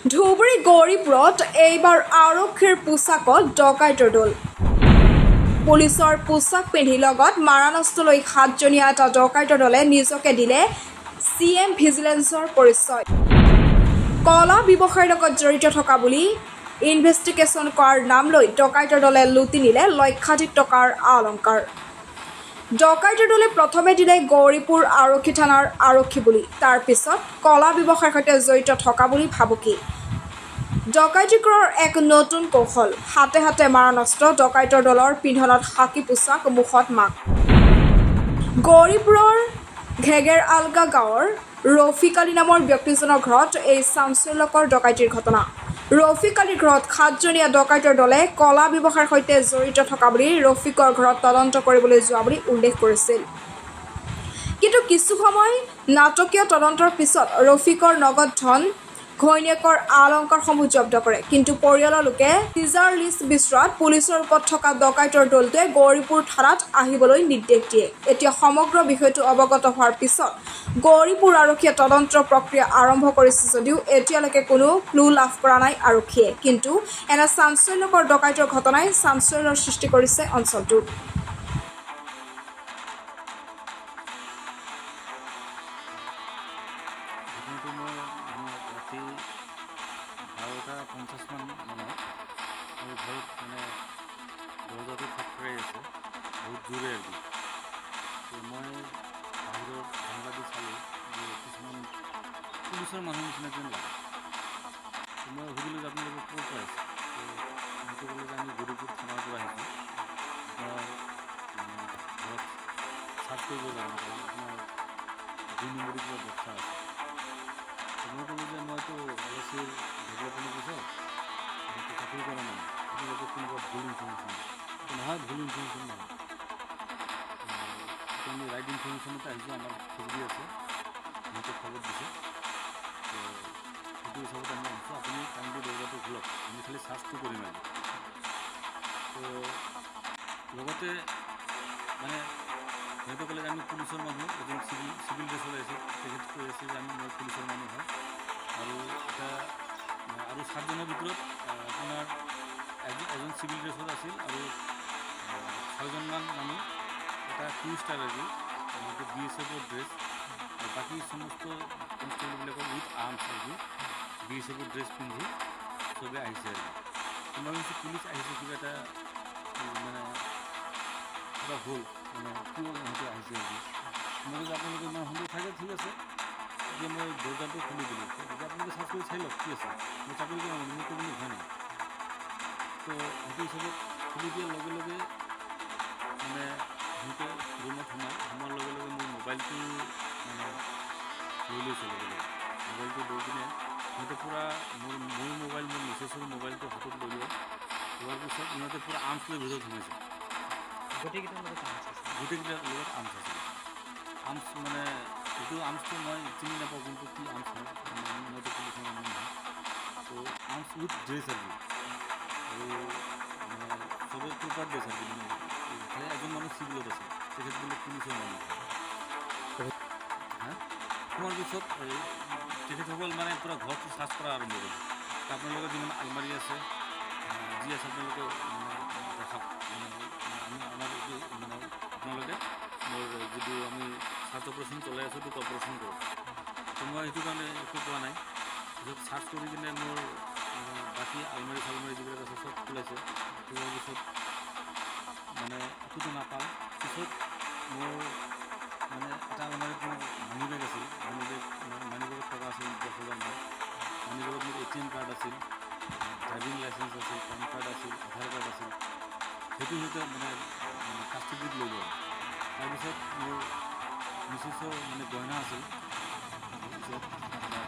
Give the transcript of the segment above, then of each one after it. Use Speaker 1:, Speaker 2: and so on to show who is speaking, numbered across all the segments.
Speaker 1: ধুবুৰী গৌৰীপুৰত এইবাৰ আৰক্ষীৰ পোছাকত ডকাইতৰ দল। পুলিচৰ পোছাক পিন্ধি লগত মাৰানষ্টলৈ 7জনীয়া এটা ডকাইতৰ দলে নিজকে দিলে CM ভিজিলেন্সৰ পৰিচয়। কলা ব্যৱসায়ৰ লগত জড়িত থকা বুলি ইনভেষ্টিগেশ্যন কৰাৰ নাম লৈ ডকাইতৰ দলে লুটি নিলে লক্ষাধিক টকাৰ অলংকাৰ। ডকাইতৰ দলে প্ৰথমে দিলে গৌৰীপুৰ আৰক্ষী থানাৰ আৰক্ষী বুলি, তাৰ পিছত কলা ব্যৱসায়ৰ সৈতে জড়িত থকা বুলি ভাবুকি। ডকাইতি কৰাৰ এক নতুন কৌশল, হাতে হাতে মাৰানষ্ট ডকাইতৰ দলৰ পিন্ধনত হাকী পোছাক, মুখত মাস্ক। গৌৰীপুৰৰ ঘেগেৰ আলগা গাঁৱৰ ৰফিক আলী নামৰ ব্যক্তিজনৰ ঘৰত এই চাঞ্চল্যকৰ ডকাইতিৰ ঘটনা। ৰফিক আলীৰ ঘৰত 7জনীয়া ডকাইতৰ দলে কলা ব্যৱসায়ৰ সৈতে জড়িত থকা বুলি ৰফিকৰ ঘৰত তদন্ত কৰিবলৈ যোৱা বুলি উল্লেখ কৰিছিল। কিন্তু কিছু সময় নাটকীয় তদন্তৰ পিছত ৰফিকৰ নগদ ধন, ঘৈণীয়েকৰ অলংকাৰসমূহ জব্দ কৰে। কিন্তু পৰিয়ালৰ লোকে চিজাৰ লিষ্ট বিচৰাত পুলিচৰ ওপৰত থকা ডকাইতৰ দলটোৱে গৌৰীপুৰ থানাত আহিবলৈ নিৰ্দেশ দিয়ে। এতিয়া সমগ্ৰ বিষয়টো অৱগত হোৱাৰ পিছত গৌৰীপুৰ আৰক্ষীয়ে তদন্ত প্ৰক্ৰিয়া আৰম্ভ কৰিছে যদিও এতিয়ালৈকে কোনো ক্লু লাভ কৰা নাই আৰক্ষীয়ে। কিন্তু এনে চাঞ্চল্যকৰ ডকাইতৰ ঘটনাই চাঞ্চল্যৰ সৃষ্টি কৰিছে অঞ্চলটোত।
Speaker 2: ৰাতি 12:50 মানত মোৰ ঘৰত দৰ্জাটো খটখটাই আছে, বহুত জোৰে আৰু তো মই বাহিৰত জানলা দি চালোঁ যে কিছুমান পুলিচৰ মানুহ নিচিনা যেন লাগে। তো মই সুধিলোঁ যে আপোনালোকে ক'ৰ পৰা আছে? তো সিহঁতে ক'লে যে আমি গৌৰীপুৰ থানাৰ পৰা আহিছোঁ, আপোনাৰ ঘৰত চাৰ্চ কৰিব যাম, আপোনাৰ 2 নম্বৰী কিবা বক্সা আছে। মই ক'লোঁ যে মইতো LICৰ ডেভেলপমেণ্ট অফিচাৰ, মইতো চাকৰি কৰা নাই, আপোনালোকে কোনোবা ভুল ইনফৰ্মেশ্যন নহয়, ভুল ইনফৰ্মেশ্যন নহয়, আমি ৰাইট ইনফৰ্মেশ্যনতে আহিছোঁ, আমাৰ খবৰি আছে, সিহঁতে খবৰ দিছে, তো সেইটো হিচাপত আমি আহিছোঁ, আপুনি কাইণ্ডলি দৰ্জাটো খোলক, আমি খালি চাৰ্চটো কৰিম আৰু। তো লগতে সিহঁতে ক'লে যে আমি পুলিচৰ মানুহ, এজন চিভিল ড্ৰেছত আহিছে, তেখেত কৈ আছে যে মই পুলিচৰ মানুহ হয়, আৰু এটা আৰু 7জনৰ ভিতৰত আপোনাৰ এজন চিভিল ড্ৰেছত আছিল আৰু 6জনমান মানুহ এটা 2 ষ্টাৰ আৰু BSFৰ ড্ৰেছ, বাকী সমস্ত কনষ্টেবলবিলাকৰ উইথ আৰ্মছ আৰু BSFৰ ড্ৰেছ পিন্ধি চবে আহিছে আৰু। মই ভাবিছোঁ পুলিচ আহিছে, কিবা এটা কিবা হ'ল, কিয় সিহঁতে আহিছে আৰু। মই কৈছোঁ আপোনালোকে ইমান সুন্দৰ থাকে, ঠিক আছে, এতিয়া মই দৰ্জাটো খুলি দিলোঁ, এতিয়া আপোনালোকে চাৰ্চ কৰি চাই লওক কি আছে, মই চাকৰি কৰা মানুহ, মোৰ কোনো ভয় নাই। তো সেইটো হিচাপত খুলি দিয়াৰ লগে লগে সিহঁতে ৰুমত সোমোৱাৰ লগে লগে মোৰ মোবাইলটো লৈ লৈছে, মোবাইলটো লৈ কিনে সিহঁতে পূৰা মোৰ মোবাইল, মোৰ মিছেছৰ মোবাইলটো হাতত লৈ লোৱাৰ পিছত সিহঁতে পূৰা আৰ্মছ লৈ ভিতৰত সোমাইছে। গোটেইকেইটাৰ লগত আৰ্মছ আছে। আৰ্মছ এইটো আৰ্মছটো মই চিনি নাপাওঁ, কিন্তু কি আৰ্মছ হয়, মইতো পুলিচৰ মানুহ নহয়। তো আৰ্মছ উইথ ড্ৰেছ আৰু চবে প্ৰপাৰ ড্ৰেছ আৰু খালি এজন মানুহ চিভিলত আছে, তেখেত বোলে পুলিচৰ মানুহ। সোমোৱাৰ পিছত তেখেতসকল পূৰা ঘৰটো চাৰ্চ কৰা আৰম্ভ কৰিলে। আপোনালোকৰ যিমান আলমাৰী আছে, যি আছে আপোনালোকে দেখাওক, আমাৰ এইটো আপোনালোকে মোৰ যিটো আমি চাৰ্চ অপাৰেশ্যন চলাই আছোঁ, সেইটো অপাৰেশ্যন কৰক। তো মই সেইটো কাৰণে একো পোৱা নাই। পিছত চাৰ্চ কৰি কিনে মোৰ বাকী আলমাৰী চালমাৰী যিবিলাক আছে চব খোলাইছে, খোলাৰ পিছত একোতো নাপাল। পিছত মোৰ এটা আলমাৰীত মোৰ মানি বেগ আছিল, মানি বেগত টকা আছিল 10,000 মান, মানি বেগত মোৰ ATM কাৰ্ড আছিল, ড্ৰাইভিং লাইচেঞ্চ আছিল, PAN কাৰ্ড আছিল, আধাৰ কাৰ্ড আছিল, সেইটো সিহঁতে কাষ্টডিত লৈ লয়। তাৰপিছত মোৰ মিছেছৰ গহনা আছিল, পিছত আপোনাৰ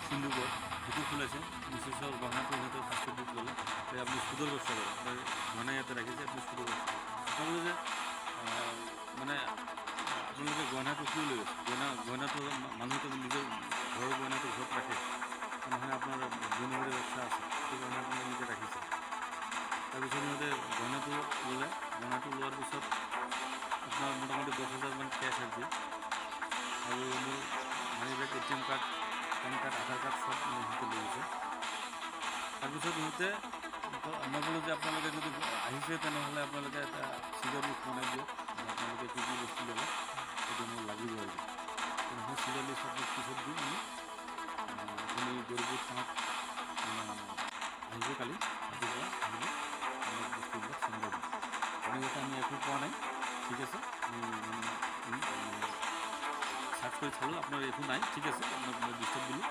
Speaker 2: সিন্দুকৰ সেইটো খোলাইছে, মিছেছৰ গহনাটো সিহঁতে কাষ্টডিত ল'লে, আপুনি সুদৰ ব্যৱস্থা কৰে, আপোনাৰ গহনা ইয়াতে ৰাখিছে, আপুনি সুদৰ ব্যৱস্থা ক'লে যে আপোনালোকে গহনাটো কিয় লৈ আছে, গহনাটো মানুহেতো নিজৰ ঘৰৰ গহনাটো ঘৰত ৰাখে, নহয় আপোনাৰ 2 নম্বৰী ব্যৱস্থা আছে, সেইটো গহনা আপুনি নিজে ৰাখিছে। তাৰপিছত সিহঁতে গহনাটো ল'লে, গহনাটো লোৱাৰ পিছত আপোনাৰ মোটামুটি 10,000 মান কেছ আছে, আৰু মোৰ মানি বেগ, ATM কাৰ্ড, PAN কাৰ্ড, আধাৰ কাৰ্ড চব সিহঁতে লৈ গৈছে। তাৰপিছত সিহঁতে মই ক'লোঁ যে আপোনালোকে যদি আহিছে তেনেহ'লে আপোনালোকে এটা চিজাৰ লিষ্ট বনাই দিয়ক যে আপোনালোকে কি কি বস্তু ল'লে সেইটো মোৰ লাগিব আৰু তেনেহ'লে চিজাৰ লিষ্ট আপোনাক পিছত দিম আমি আপুনি গৰুবোৰ থানাত আহিব কালি ৰাতিপুৱা আহিব আপোনাক বস্তুবিলাক চিন্তা দিম আমি যাতে আমি একো পোৱা নাই ঠিক আছে সার্চ করে চালো আপনার একো নাই ঠিক আছে আপনার মই ডিস্টার্ব দিলোঁ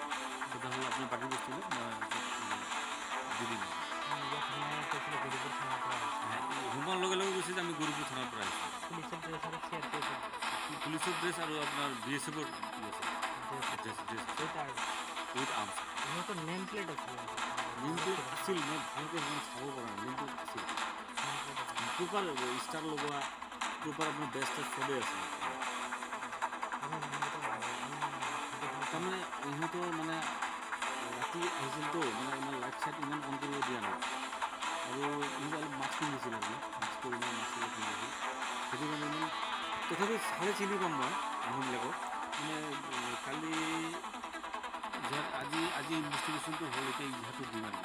Speaker 2: তেতিয়াহ'লে আপুনি বাকী বস্তুবিলাক মই দি দিম সোমোৱাৰ লগে লগে কৈছে যে আমি গৰুপুৰ থানাৰ পৰা আহিছোঁ পুলিচৰ ড্ৰেছ আৰু আপোনাৰ BSF with arms
Speaker 3: name plate আছিল
Speaker 2: নেম প্লেট আছিল মই ভালকৈ ইমান চাব পৰা নাই নেম প্লেট আছিল প্ৰপাৰ ষ্টাৰ লগোৱা প্ৰপাৰ আপোনাৰ বেষ্ট চবেই আছিল তাৰমানে ইহঁতৰ মানে ৰাতি আহিছিলতো মানে ইমান লাইট চাইট ইমান অন কৰিব দিয়া নাই আৰু ইহঁতে অলপ মাস্ক পিন্ধিছিল আজি মাস্কটো ইমান মাস্ক পিন্ধিছিল সেইটো কাৰণে ইমান তথাপি চালে চিনি পাম মই মানুহবিলাকক মানে কালি আজি ইনভেষ্টিগেশ্যনটো হ'ল এতিয়া ইহাটো দিম আৰু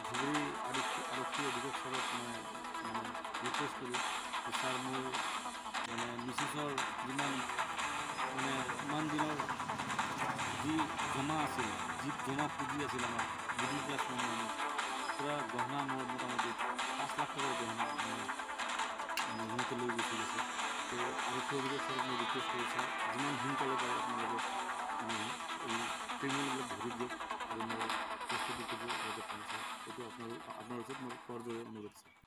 Speaker 2: ধুবুৰী আৰক্ষী অধীক্ষক ছাৰক মই মানে ৰিকুৱেষ্ট কৰোঁ যে ছাৰ মোৰ মানে মিছেছৰ যিমান মানে ইমান দিনৰ যি জমা আছিল যি জমা পুঁজি আছিল আমাৰ মিডিল ক্লাছ মানুহ আমি পূৰা গহনা মোৰ মোটামুটি 5 লাখ টকাৰ গহনা সিহঁতে লৈ গুচি গৈছে তো আৰক্ষী অধীক্ষক ছাৰক মই ৰিকুৱেষ্ট কৰোঁ ছাৰ যিমান সোনকালে পাৰে আপোনালোকে এই ক্ৰিমিনেলবিলাক ধৰি দিয়ক আৰু মোৰ প্ৰস্তুতি কৰিব যাতে পাইছে এইটো আপোনাৰ ওচৰত মোৰ কোৱাৰ দৰে অনুৰোধ আছে